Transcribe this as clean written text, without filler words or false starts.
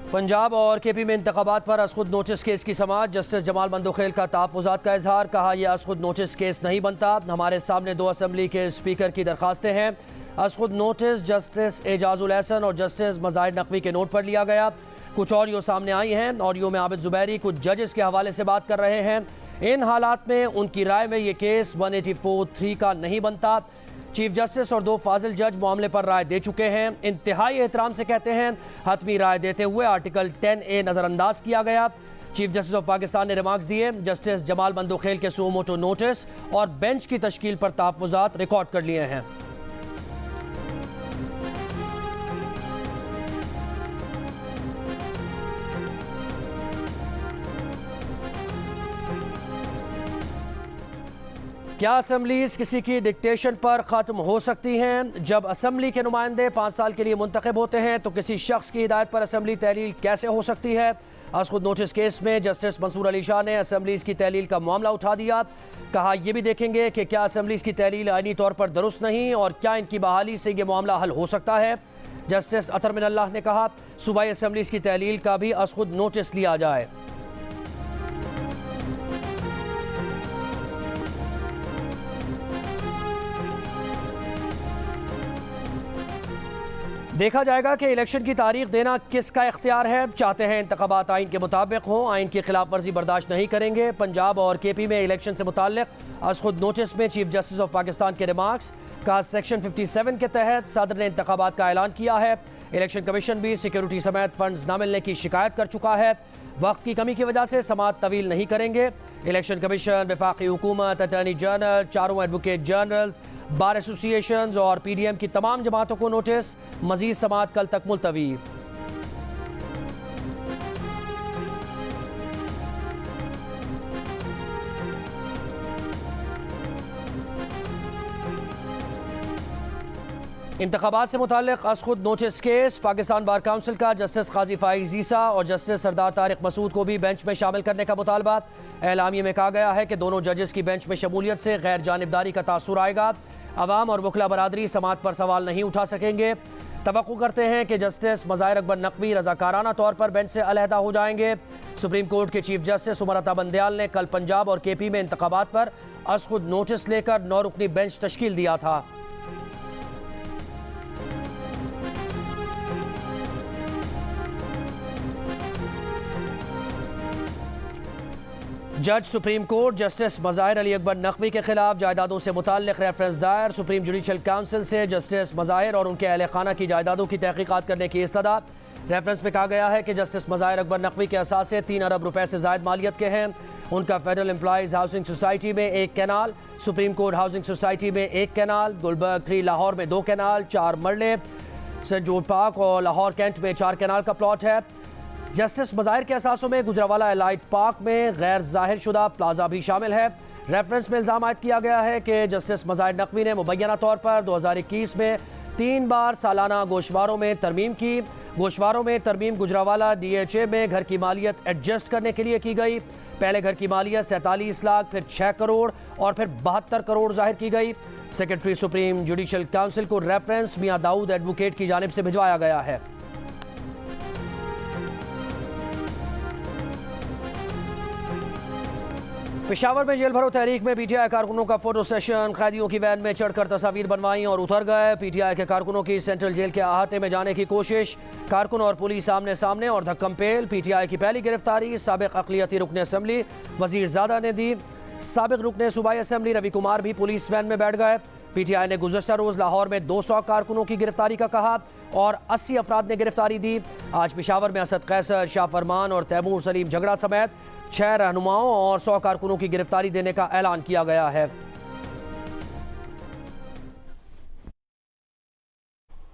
पंजाब और केपी में इंतखाबात पर असखुद नोटिस केस की समाअत। जस्टिस जमाल बंदोखेल का तहफ़्फ़ुज़ात का इजहार। कहा यह असखुद नोटिस केस नहीं बनता। हमारे सामने 2 असम्बली के स्पीकर की दरखास्तें हैं। असखुद नोटिस जस्टिस एजाजुल एहसन और जस्टिस मज़ाहिर नकवी के नोट पर लिया गया। कुछ ऑडियो सामने आई हैं। ऑडियो में आबिद ज़ुबैरी कुछ जजेस के हवाले से बात कर रहे हैं। इन हालात में उनकी राय में ये केस 184(3) का नहीं बनता। चीफ जस्टिस और 2 फाजिल जज मामले पर राय दे चुके हैं। इंतहाई एहतराम से कहते हैं, हतमी राय देते हुए आर्टिकल 10A नज़रअंदाज किया गया। चीफ जस्टिस ऑफ पाकिस्तान ने रिमार्क्स दिए। जस्टिस जमाल बंदोखेल के सुओ मोटो नोटिस और बेंच की तश्कील पर तहफ़्फ़ुज़ात रिकॉर्ड कर लिए हैं। क्या असम्बलीज किसी की डिक्टेशन पर ख़त्म हो सकती हैं? जब असम्बली के नुमाइंदे 5 साल के लिए मुंतखब होते हैं तो किसी शख्स की हिदायत पर असम्बली तहलील कैसे हो सकती है? असखुद नोटिस केस में जस्टिस मंसूर अली शाह ने असम्बलीज की तहलील का मामला उठा दिया। कहा यह भी देखेंगे कि क्या असम्बलीज की तहलील आईनी तौर पर दुरुस्त नहीं और क्या इनकी बहाली से यह मामला हल हो सकता है। जस्टिस अतर मिनल्लाह ने कहा सूबाई असम्बलीज की तहलील का भी असखुद नोटिस लिया जाए। देखा जाएगा कि इलेक्शन की तारीख देना किसका इख्तियार है। चाहते हैं इंतखाबात आइन के मुताबिक हों, आइन की खिलाफ वर्जी बर्दाश्त नहीं करेंगे। पंजाब और केपी में इलेक्शन से मुताल्लिक असखुद नोटिस में चीफ जस्टिस ऑफ पाकिस्तान के रिमार्क्स। कहा सेक्शन 57 के तहत सदर ने इंतखाबात का ऐलान किया है। इलेक्शन कमीशन भी सिक्योरिटी समेत फंड्स न मिलने की शिकायत कर चुका है। वक्त की कमी की वजह से समाअत तवील नहीं करेंगे। इलेक्शन कमीशन, वफाकी हुकूमत, अटॉर्नी जनरल, चारों एडवोकेट जनरल्स, बार एसोसिएशंस और PDM की तमाम जमातों को नोटिस। मजीद समाअत कल तक मुलतवी। इंतखाबात से मुताल्लिक असखुद notice case. Pakistan bar council का जस्टिस काजी फाइज ईसा और जस्टिस सरदार तारिक मसूद को भी बेंच में शामिल करने का मुतालबा। एलामिया में कहा गया है कि दोनों जजेस की बेंच में शमूलियत से गैर जानिबदारी का तासुर आएगा। अवाम और वकला बरादरी समाअत पर सवाल नहीं उठा सकेंगे। तवक्को करते हैं कि जस्टिस मज़ाहिर अकबर नकवी रज़ाकाराना तौर पर बेंच से अलहदा हो जाएंगे। सुप्रीम कोर्ट के चीफ जस्टिस उमर अता बंदयाल ने कल पंजाब और केपी में इंतखाबात पर असखुद नोटिस लेकर 9 रुकनी बेंच तश्कील दिया था। जज supreme court justice Mazahir Ali Akbar Naqvi के खिलाफ जायदादों से मुताल्लिक रेफरेंस दायर। सुप्रीम जुडिशल काउंसिल से जस्टिस मज़ाहिर और उनके अहल खाना की जायदादों की तहकीकात करने की इस्तदा। रेफरेंस में कहा गया है कि जस्टिस मज़ाहिर अकबर नकवी के असासे 3 अरब रुपए से ज़ायद मालियत के हैं। उनका फेडरल एम्प्लॉइज़ हाउसिंग सोसाइटी में 1 canal, supreme court housing society में 1 कैनाल, गुलबर्ग 3 लाहौर में 2 कैनाल, 4 मरले, सेंट जॉर्ज पार्क और लाहौर कैंट में 4 कैनाल का प्लॉट है। जस्टिस मज़ाहिर के असासों में गुजरावाला एलाइट पार्क में गैर जाहिर शुदा प्लाजा भी शामिल है। रेफरेंस में इल्ज़ाम आयद किया गया है कि जस्टिस मज़ाहिर नकवी ने मुबैना तौर पर 2021 में 3 बार सालाना गोशवारों में तरमीम की। गोशवारों में तरमीम गुजरावाला DHA में घर की मालियत एडजस्ट करने के लिए की गई। पहले घर की मालियत 47 लाख, फिर 6 करोड़ और फिर 72 करोड़ जाहिर की गई। सेक्रेटरी सुप्रीम जुडिशल काउंसिल को रेफरेंस मियां दाऊद एडवोकेट की जानिब से भिजवाया गया है। पेशावर में जेल भरो तहरीक में PTI कारकुनों का फोटो सेशन। कैदियों की वैन में चढ़कर तस्वीर बनवाई और उतर गए। PTI के कारकुनों की सेंट्रल जेल के अहाते में जाने की कोशिश। कारकुन और पुलिस आमने सामने और धक्कम पेल। PTI की पहली गिरफ्तारी साबिक अक़लियती रुकन असम्बली वज़ीर ज़ादा ने दी। साबिक रुकन सूबाई असम्बली रवि कुमार भी पुलिस वैन में बैठ गए। PTI ने गुज़श्ता रोज़ लाहौर में 200 कारकुनों की गिरफ्तारी का कहा और 80 अफराद ने गिरफ्तारी दी। आज पेशावर में असद कैसर, शाह फरमान और तैमूर सलीम झगड़ा समेत 6 रहनुमाओं और 100 कारकुनों की गिरफ्तारी देने का ऐलान किया गया है।